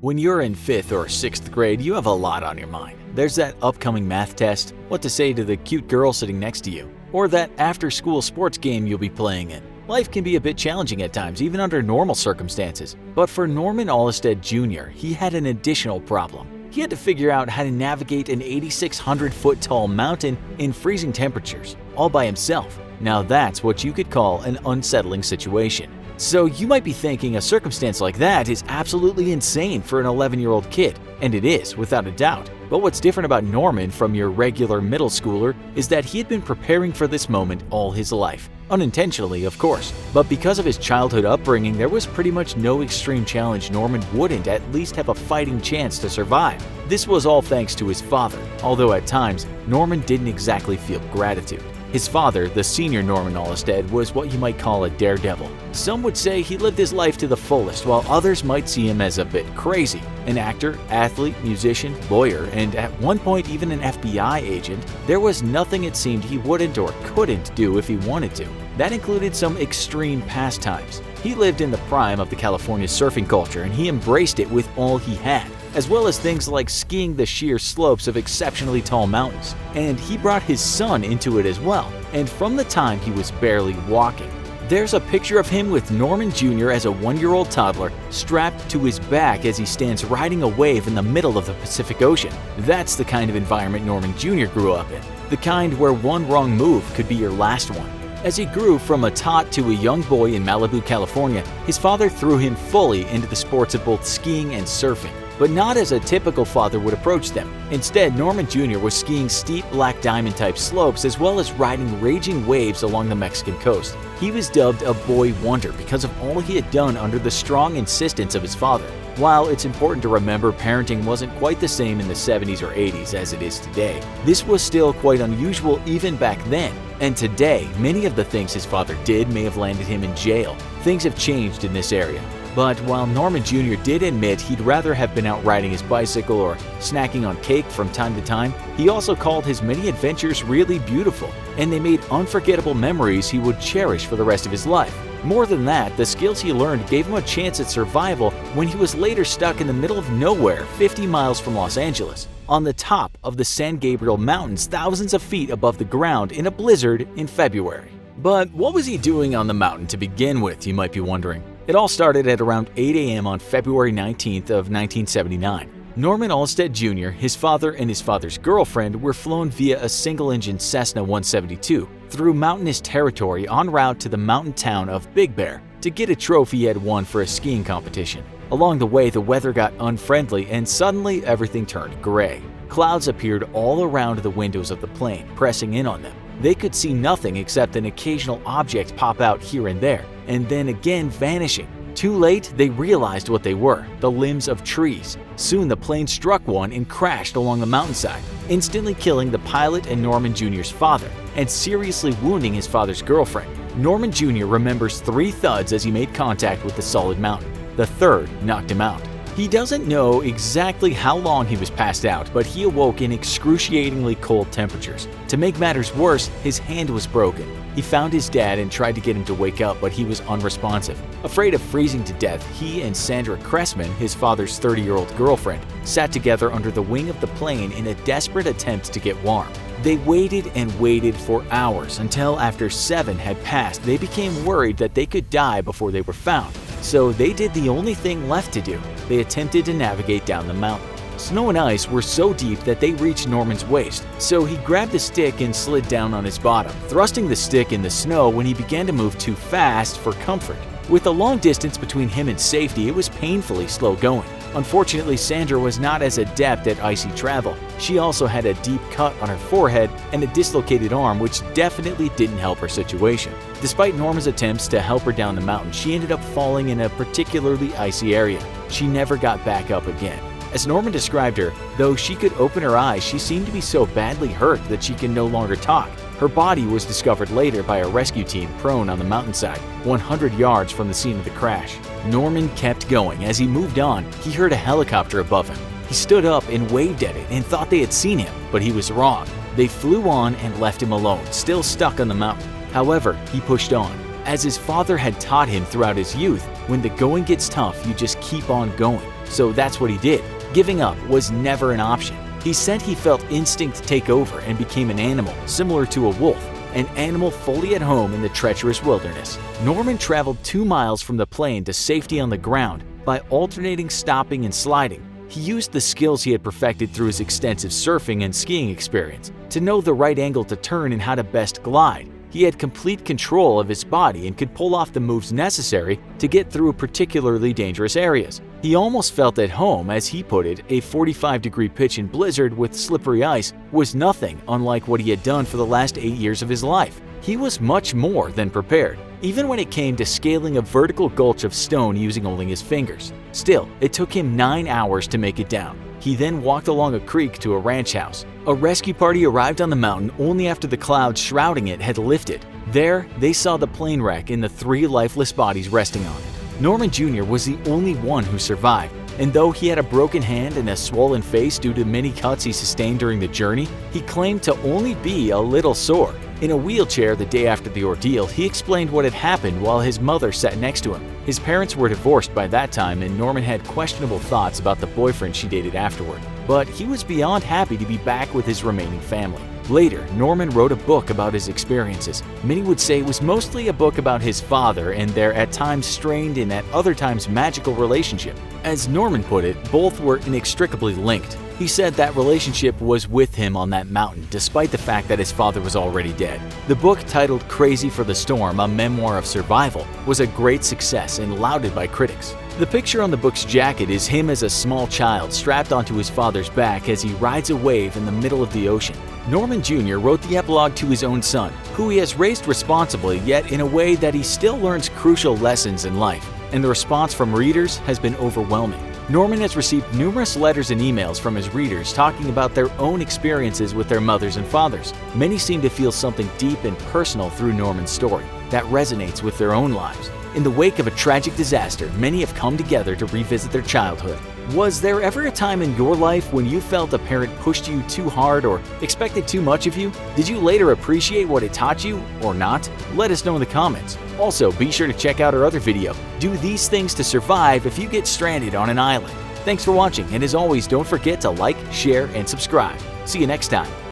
When you're in 5th or 6th grade, you have a lot on your mind. There's that upcoming math test, what to say to the cute girl sitting next to you, or that after-school sports game you'll be playing in. Life can be a bit challenging at times, even under normal circumstances. But for Norman Ollestad Jr., he had an additional problem. He had to figure out how to navigate an 8,600-foot tall mountain in freezing temperatures, all by himself. Now that's what you could call an unsettling situation. So you might be thinking a circumstance like that is absolutely insane for an 11-year-old kid, and it is, without a doubt. But what's different about Norman from your regular middle schooler is that he had been preparing for this moment all his life. Unintentionally, of course, but because of his childhood upbringing, there was pretty much no extreme challenge Norman wouldn't at least have a fighting chance to survive. This was all thanks to his father, although at times, Norman didn't exactly feel gratitude. His father, the senior Norman Ollestad, was what you might call a daredevil. Some would say he lived his life to the fullest, while others might see him as a bit crazy. An actor, athlete, musician, lawyer, and at one point even an FBI agent, there was nothing it seemed he wouldn't or couldn't do if he wanted to. That included some extreme pastimes. He lived in the prime of the California surfing culture, and he embraced it with all he had, as well as things like skiing the sheer slopes of exceptionally tall mountains. And he brought his son into it as well, and from the time he was barely walking. There's a picture of him with Norman Jr. as a 1-year-old toddler strapped to his back as he stands riding a wave in the middle of the Pacific Ocean. That's the kind of environment Norman Jr. grew up in, the kind where one wrong move could be your last one. As he grew from a tot to a young boy in Malibu, California, his father threw him fully into the sports of both skiing and surfing. But not as a typical father would approach them. Instead, Norman Jr. was skiing steep Black Diamond-type slopes as well as riding raging waves along the Mexican coast. He was dubbed a boy wonder because of all he had done under the strong insistence of his father. While it's important to remember parenting wasn't quite the same in the 70s or 80s as it is today, this was still quite unusual even back then. And today, many of the things his father did may have landed him in jail. Things have changed in this area. But while Norman Jr. did admit he'd rather have been out riding his bicycle or snacking on cake from time to time, he also called his many adventures really beautiful, and they made unforgettable memories he would cherish for the rest of his life. More than that, the skills he learned gave him a chance at survival when he was later stuck in the middle of nowhere 50 miles from Los Angeles, on the top of the San Gabriel Mountains thousands of feet above the ground in a blizzard in February. But what was he doing on the mountain to begin with, you might be wondering? It all started at around 8 a.m. on February 19th of 1979. Norman Ollestad Jr., his father, and his father's girlfriend were flown via a single-engine Cessna 172 through mountainous territory en route to the mountain town of Big Bear to get a trophy he had won for a skiing competition. Along the way, the weather got unfriendly and suddenly everything turned gray. Clouds appeared all around the windows of the plane, pressing in on them. They could see nothing except an occasional object pop out here and there, and then again vanishing. Too late, they realized what they were, the limbs of trees. Soon the plane struck one and crashed along the mountainside, instantly killing the pilot and Norman Jr.'s father, and seriously wounding his father's girlfriend. Norman Jr. remembers 3 thuds as he made contact with the solid mountain. The third knocked him out. He doesn't know exactly how long he was passed out, but he awoke in excruciatingly cold temperatures. To make matters worse, his hand was broken. He found his dad and tried to get him to wake up, but he was unresponsive. Afraid of freezing to death, he and Sandra Cressman, his father's 30-year-old girlfriend, sat together under the wing of the plane in a desperate attempt to get warm. They waited and waited for hours until after 7 had passed, they became worried that they could die before they were found. So they did the only thing left to do. They attempted to navigate down the mountain. Snow and ice were so deep that they reached Norman's waist, so he grabbed a stick and slid down on his bottom, thrusting the stick in the snow when he began to move too fast for comfort. With a long distance between him and safety, it was painfully slow going. Unfortunately, Sandra was not as adept at icy travel. She also had a deep cut on her forehead and a dislocated arm, which definitely didn't help her situation. Despite Norma's attempts to help her down the mountain, she ended up falling in a particularly icy area. She never got back up again. As Norman described her, though she could open her eyes, she seemed to be so badly hurt that she can no longer talk. Her body was discovered later by a rescue team prone on the mountainside, 100 yards from the scene of the crash. Norman kept going. As he moved on, he heard a helicopter above him. He stood up and waved at it and thought they had seen him, but he was wrong. They flew on and left him alone, still stuck on the mountain. However, he pushed on. As his father had taught him throughout his youth, when the going gets tough, you just keep on going. so that's what he did. Giving up was never an option. He said he felt instinct take over and became an animal, similar to a wolf, an animal fully at home in the treacherous wilderness. Norman traveled 2 miles from the plane to safety on the ground by alternating stopping and sliding. He used the skills he had perfected through his extensive surfing and skiing experience to know the right angle to turn and how to best glide. He had complete control of his body and could pull off the moves necessary to get through particularly dangerous areas. He almost felt at home, as he put it. A 45-degree pitch and blizzard with slippery ice was nothing unlike what he had done for the last 8 years of his life. He was much more than prepared, even when it came to scaling a vertical gulch of stone using only his fingers. Still, it took him 9 hours to make it down. He then walked along a creek to a ranch house. A rescue party arrived on the mountain only after the clouds shrouding it had lifted. There, they saw the plane wreck and the 3 lifeless bodies resting on it. Norman Jr. was the only one who survived, and though he had a broken hand and a swollen face due to many cuts he sustained during the journey, he claimed to only be a little sore. In a wheelchair the day after the ordeal, he explained what had happened while his mother sat next to him. His parents were divorced by that time, and Norman had questionable thoughts about the boyfriend she dated afterward. But he was beyond happy to be back with his remaining family. Later, Norman wrote a book about his experiences. Many would say it was mostly a book about his father and their at times strained and at other times magical relationship. As Norman put it, both were inextricably linked. He said that relationship was with him on that mountain, despite the fact that his father was already dead. The book, titled Crazy for the Storm, a memoir of survival, was a great success and lauded by critics. The picture on the book's jacket is him as a small child strapped onto his father's back as he rides a wave in the middle of the ocean. Norman Jr. wrote the epilogue to his own son, who he has raised responsibly, yet in a way that he still learns crucial lessons in life, and the response from readers has been overwhelming. Norman has received numerous letters and emails from his readers talking about their own experiences with their mothers and fathers. Many seem to feel something deep and personal through Norman's story that resonates with their own lives. In the wake of a tragic disaster, many have come together to revisit their childhood. Was there ever a time in your life when you felt a parent pushed you too hard or expected too much of you? Did you later appreciate what it taught you or not? Let us know in the comments. Also, be sure to check out our other video, Do These Things to Survive If You Get Stranded on an Island. Thanks for watching, and as always, don't forget to like, share, and subscribe. See you next time.